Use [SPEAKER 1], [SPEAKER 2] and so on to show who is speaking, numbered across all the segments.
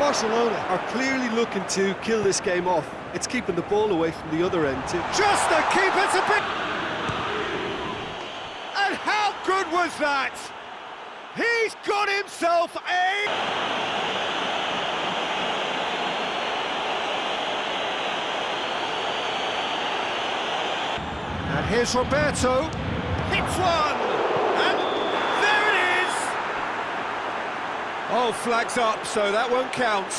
[SPEAKER 1] Barcelona are clearly looking to kill this game off. It's keeping the ball away from the other end too.
[SPEAKER 2] Just the keeper's a bit... And how good was that? He's got himself a... And here's Roberto. Hits one! And there it is! Oh, flags up, so that won't count.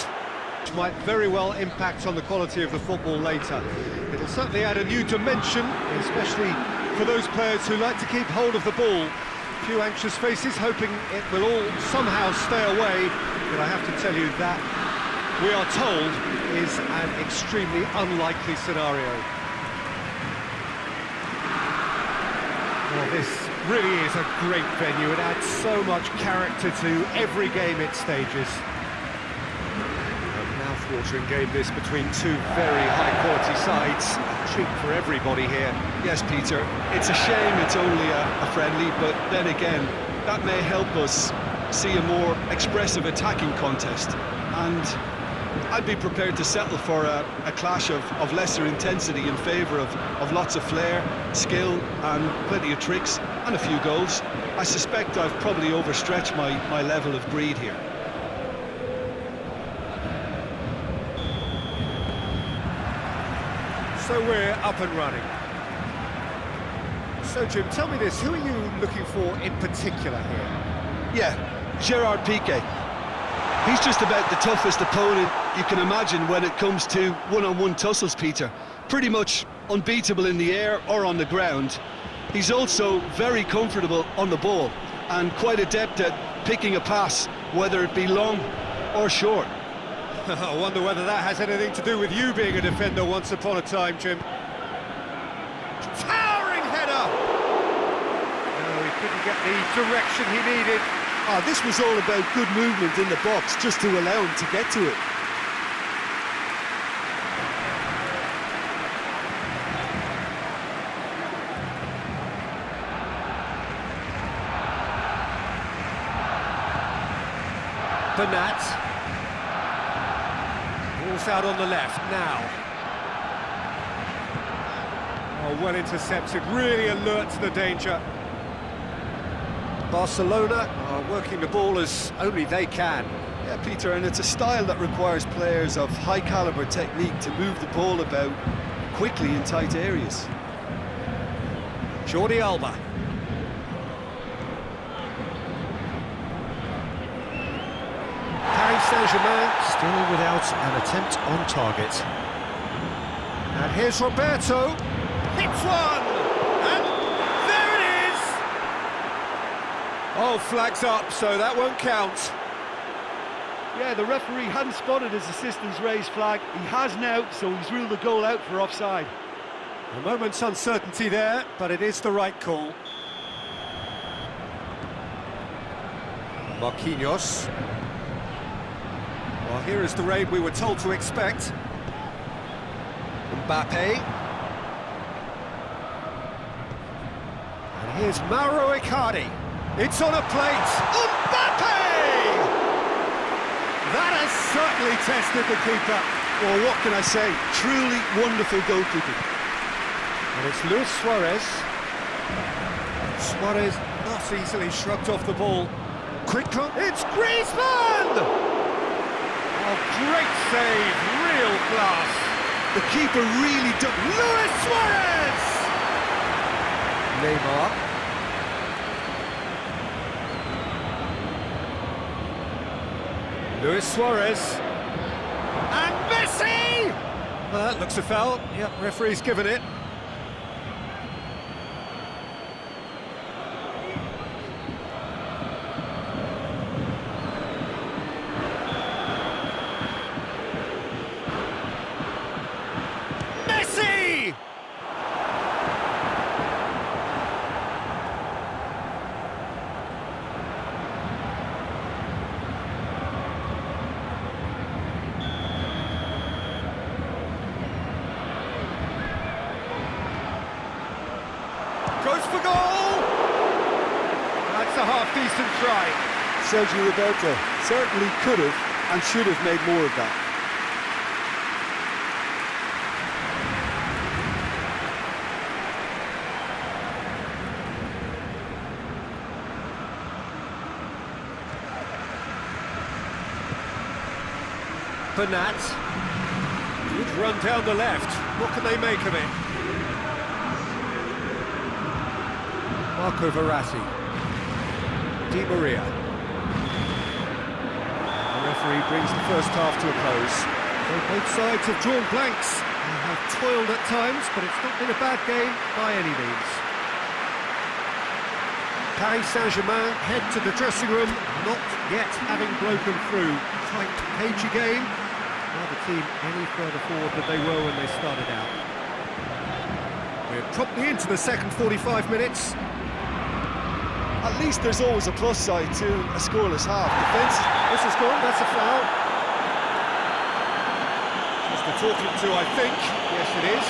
[SPEAKER 2] Which might very well impact on the quality of the football later. It'll certainly add a new dimension, especially for those players who like to keep hold of the ball. A few anxious faces hoping it will all somehow stay away, but I have to tell you that, we are told, is an extremely unlikely scenario. Well, this really is a great venue. It adds so much character to every game it stages. A mouth-watering game this between two very high-quality sides. A treat for everybody here.
[SPEAKER 1] Yes, Peter, it's a shame it's only a friendly, but then again, that may help us see a more expressive attacking contest. And I'd be prepared to settle for a clash of lesser intensity in favour of lots of flair, skill and plenty of tricks and a few goals. I suspect I've probably overstretched my level of greed here.
[SPEAKER 2] So we're up and running. So Jim, tell me this, who are you looking for in particular here?
[SPEAKER 1] Yeah, Gerard Piqué. He's just about the toughest opponent you can imagine when it comes to one-on-one tussles, Peter. Pretty much unbeatable in the air or on the ground. He's also very comfortable on the ball and quite adept at picking a pass, whether it be long or short.
[SPEAKER 2] I wonder whether that has anything to do with you being a defender once upon a time, Jim. Towering header! No, he couldn't get the direction he needed.
[SPEAKER 1] Oh, this was all about good movement in the box, just to allow him to get to it.
[SPEAKER 2] Bernat. Ball's out on the left now. Oh, well intercepted, really alert to the danger. Barcelona are working the ball as only they can.
[SPEAKER 1] Yeah, Peter, and it's a style that requires players of high-caliber technique to move the ball about quickly in tight areas.
[SPEAKER 2] Jordi Alba. Paris Saint-Germain still without an attempt on target. And here's Roberto. Hits one! Oh, flags up, so that won't count.
[SPEAKER 1] Yeah, the referee hadn't spotted his assistant's raised flag. He has now, so he's ruled the goal out for offside.
[SPEAKER 2] A moment's uncertainty there, but it is the right call. Marquinhos. Well, here is the raid we were told to expect. Mbappe. And here's Mauro Icardi. It's on a plate. Mbappe! That has certainly tested the keeper.
[SPEAKER 1] Well, what can I say? Truly wonderful goalkeeping.
[SPEAKER 2] And it's Luis Suarez. Suarez not easily shrugged off the ball. Quick look. It's Griezmann! Oh, great save. Real class.
[SPEAKER 1] The keeper really does.
[SPEAKER 2] Luis Suarez! Neymar. Luis Suarez. And Messi! Well, that looks a foul. Yep, referee's given it. Messi! Goes for goal! That's a half-decent try.
[SPEAKER 1] Sergio Roberto certainly could have and should have made more of that.
[SPEAKER 2] Bernat. Good run down the left. What can they make of it? Marco Verratti. Di Maria. The referee brings the first half to a close. So both sides have drawn blanks. They have toiled at times, but it's not been a bad game by any means. Paris Saint-Germain head to the dressing room, not yet having broken through. Tight, cagey game. Neither team any further forward than they were when they started out. We're promptly into the second 45 minutes.
[SPEAKER 1] At least there's always a plus side to a scoreless half. Defence.
[SPEAKER 2] This is gone, that's a foul. Just a talking to, I think. Yes, it is.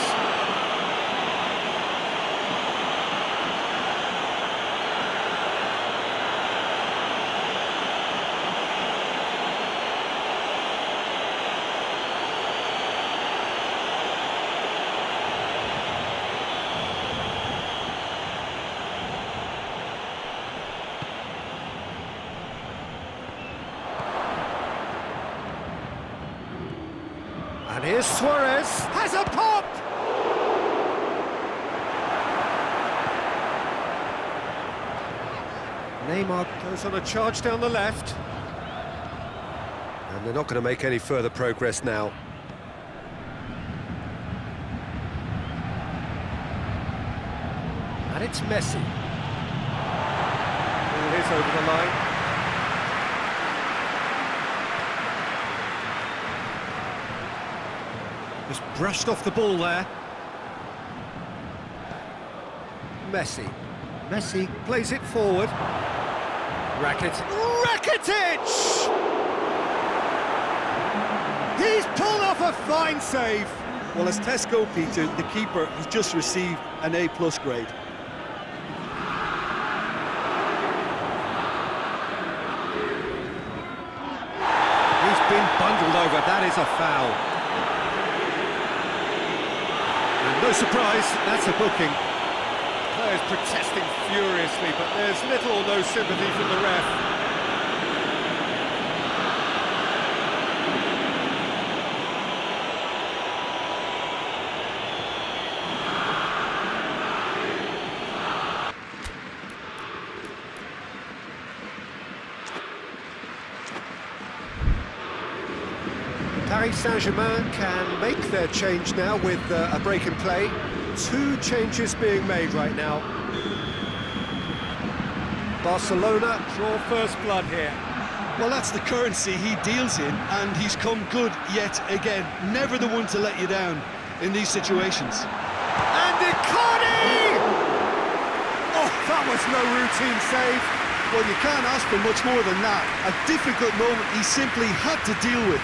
[SPEAKER 2] And here's Suarez, has a pop! Neymar goes on a charge down the left. And they're not going to make any further progress now. And it's Messi. Ball is over the line. Just brushed off the ball there. Messi. Messi plays it forward. Rakitic! He's pulled off a fine save.
[SPEAKER 1] Well, as Tesco, Peter, the keeper has just received an A+ grade.
[SPEAKER 2] He's been bundled over, that is a foul. No surprise, that's a booking. Players protesting furiously, but there's little or no sympathy from the ref. Paris Saint-Germain can make their change now with a break in play. 2 changes being made right now. Barcelona draw first blood here.
[SPEAKER 1] Well, that's the currency he deals in, and he's come good yet again. Never the one to let you down in these situations.
[SPEAKER 2] And Icardi! Oh, that was no routine save.
[SPEAKER 1] Well, you can't ask for much more than that. A difficult moment he simply had to deal with.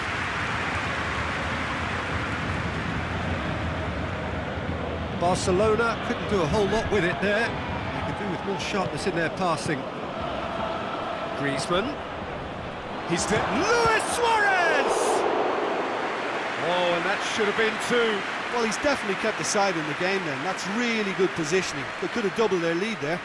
[SPEAKER 2] Barcelona couldn't do a whole lot with it there. They could do with more sharpness in their passing. Griezmann. He's there. Luis Suarez! Oh, and that should have been 2.
[SPEAKER 1] Well, he's definitely kept the side in the game then. That's really good positioning. They could have doubled their lead there.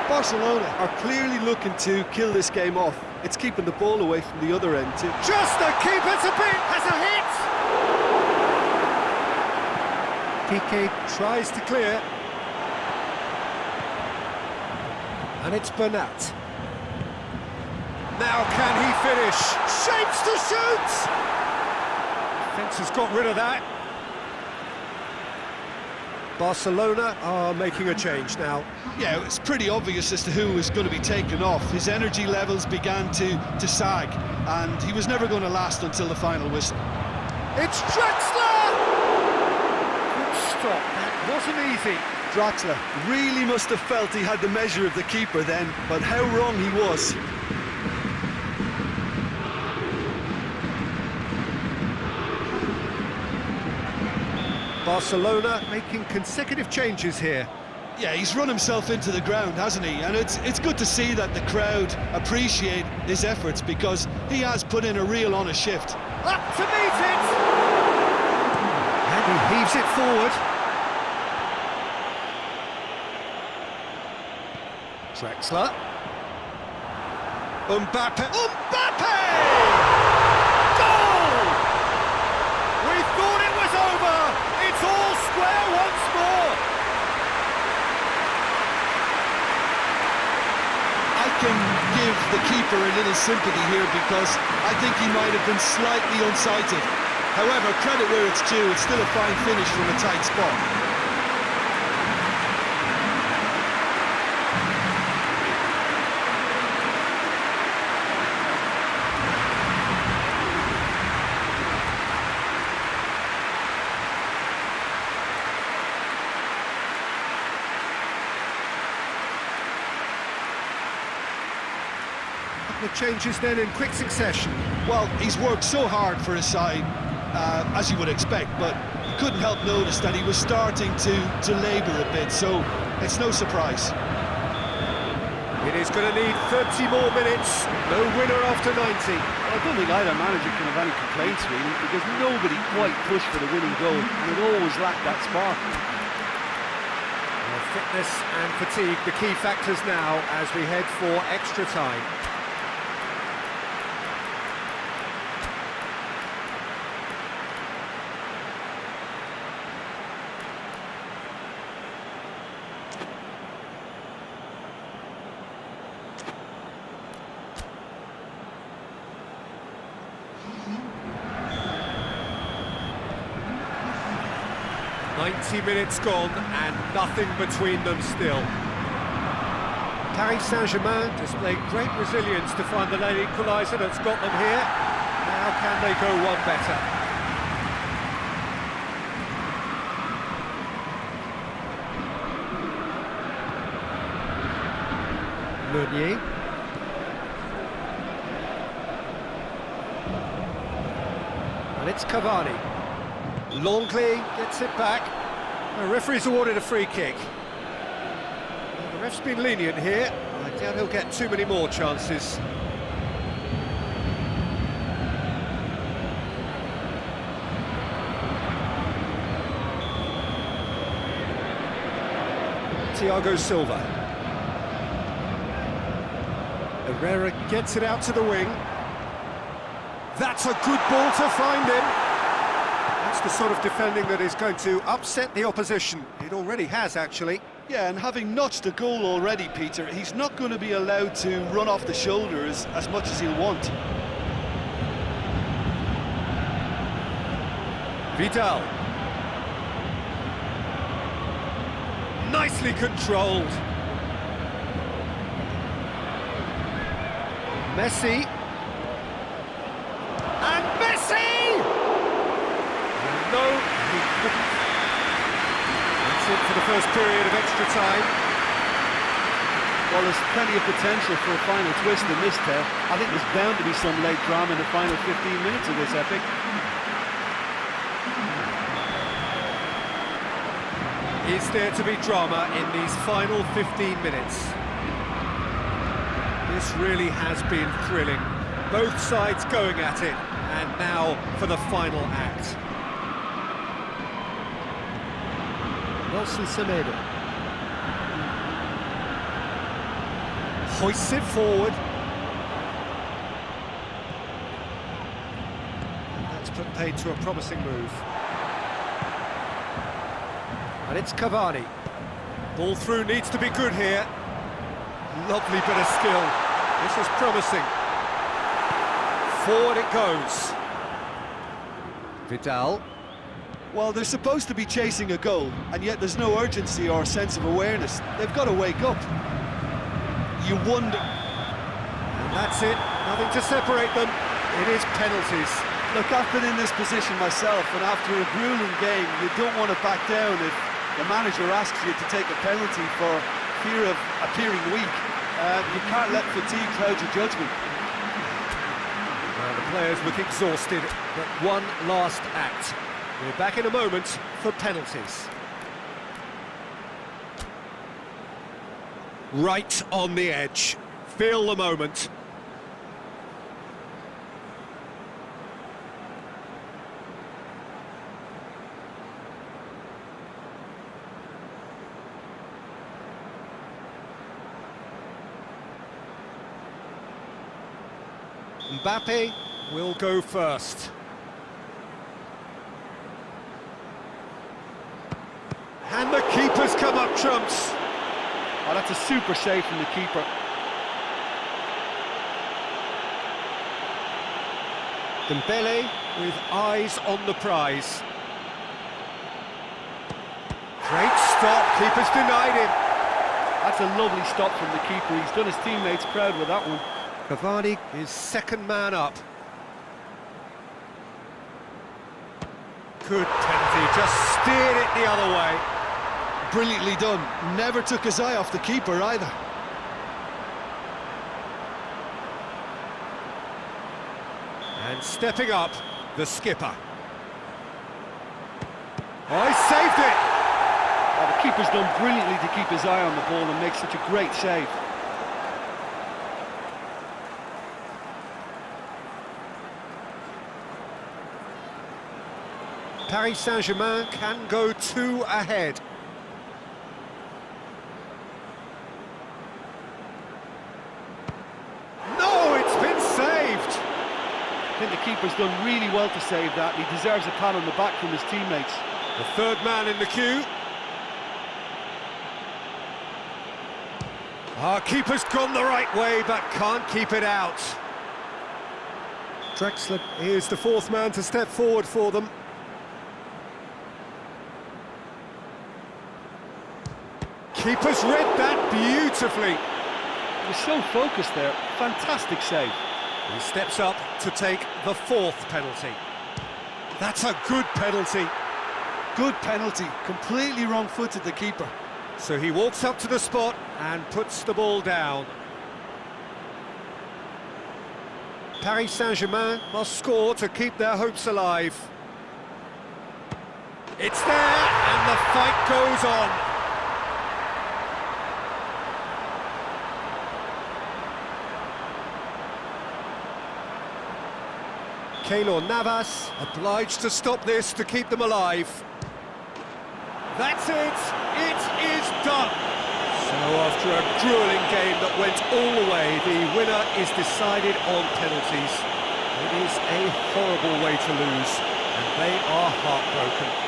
[SPEAKER 1] Barcelona are clearly looking to kill this game off. It's keeping the ball away from the other end too.
[SPEAKER 2] Just the keeper's a bit, has a hit! Piqué tries to clear. And it's Bernat. Now can he finish? Shapes to shoot! Defence has got rid of that. Barcelona are making a change now.
[SPEAKER 1] Yeah, it's pretty obvious as to who was going to be taken off. His energy levels began to sag, and he was never going to last until the final whistle.
[SPEAKER 2] It's Draxler! Good stop, that wasn't easy.
[SPEAKER 1] Draxler really must have felt he had the measure of the keeper then, but how wrong he was.
[SPEAKER 2] Barcelona making consecutive changes here.
[SPEAKER 1] Yeah, he's run himself into the ground, hasn't he? And it's good to see that the crowd appreciate his efforts, because he has put in a real honest shift.
[SPEAKER 2] Up to meet it! And he heaves it forward. Draxler. Mbappe. Mbappe! Goal! We thought it was over. It's all square once more.
[SPEAKER 1] I can give the keeper a little sympathy here, because I think he might have been slightly unsighted. However, credit where it's due, it's still a fine finish from a tight spot.
[SPEAKER 2] The changes then in quick succession.
[SPEAKER 1] Well, he's worked so hard for his side, as you would expect, but you couldn't help notice that he was starting to labour a bit, so it's no surprise.
[SPEAKER 2] It is going to need 30 more minutes. No winner after 90.
[SPEAKER 3] I don't think either manager can have any complaints, really, because nobody quite pushed for the winning goal, and it always lacked that spark.
[SPEAKER 2] Well, fitness and fatigue, the key factors now as we head for extra time. "90 minutes gone and nothing between them still." Paris Saint-Germain displayed great resilience to find the late equaliser that's got them here. Now can they go one better? Meunier. And it's Cavani. Longley gets it back. The referee's awarded a free kick. Well, the ref's been lenient here. I doubt he'll get too many more chances. Thiago Silva. Herrera gets it out to the wing. That's a good ball to find him. That's the sort of defending that is going to upset the opposition. It already has, actually.
[SPEAKER 1] Yeah, and having notched a goal already, Peter, he's not going to be allowed to run off the shoulders as much as he'll want.
[SPEAKER 2] Vidal. Nicely controlled. Messi. And Messi! No, he couldn't. That's it for the first period of extra time.
[SPEAKER 3] Well, there's plenty of potential for a final twist in this tale. I think there's bound to be some late drama in the final 15 minutes of this epic.
[SPEAKER 2] Is there to be drama in these final 15 minutes? This really has been thrilling. Both sides going at it, and now for the final act.
[SPEAKER 4] Nelson Semedo.
[SPEAKER 2] Hoists it forward. And that's put paid to a promising move. And it's Cavani. Ball through needs to be good here. Lovely bit of skill. This is promising. Forward it goes. Vidal.
[SPEAKER 1] Well, they're supposed to be chasing a goal, and yet there's no urgency or sense of awareness. They've got to wake up. You wonder...
[SPEAKER 2] And that's it. Nothing to separate them. It is penalties.
[SPEAKER 1] Look, I've been in this position myself, and after a grueling game, you don't want to back down
[SPEAKER 3] the manager asks you to take a penalty for fear of appearing weak, you can't let fatigue cloud your judgment.
[SPEAKER 2] Well, the players look exhausted, but one last act. We're back in a moment for penalties. Right on the edge. Feel the moment. Mbappe will go first. And the keeper's come up trumps.
[SPEAKER 3] Oh, that's a super save from the keeper.
[SPEAKER 2] Dembele with eyes on the prize. Great stop, keeper's denied him.
[SPEAKER 3] That's a lovely stop from the keeper. He's done his teammates proud with that one.
[SPEAKER 2] Cavani is second man up. Good penalty, just steered it the other way.
[SPEAKER 1] Brilliantly done. Never took his eye off the keeper either.
[SPEAKER 2] And stepping up, the skipper. Oh, he saved it!
[SPEAKER 3] Oh, the keeper's done brilliantly to keep his eye on the ball and make such a great save.
[SPEAKER 2] Paris Saint-Germain can go 2 ahead. No, it's been saved!
[SPEAKER 3] I think the keeper's done really well to save that. He deserves a pat on the back from his teammates.
[SPEAKER 2] The third man in the queue. Our keeper's gone the right way, but can't keep it out. Drexler is the fourth man to step forward for them. Keeper's read that beautifully.
[SPEAKER 3] He was so focused there. Fantastic save.
[SPEAKER 2] He steps up to take the fourth penalty. That's a good penalty.
[SPEAKER 1] Good penalty. Completely wrong-footed, the keeper.
[SPEAKER 2] So he walks up to the spot and puts the ball down. Paris Saint-Germain must score to keep their hopes alive. It's there, and the fight goes on. Keylor Navas obliged to stop this to keep them alive. That's it! It is done! So after a gruelling game that went all the way, the winner is decided on penalties. It is a horrible way to lose, and they are heartbroken.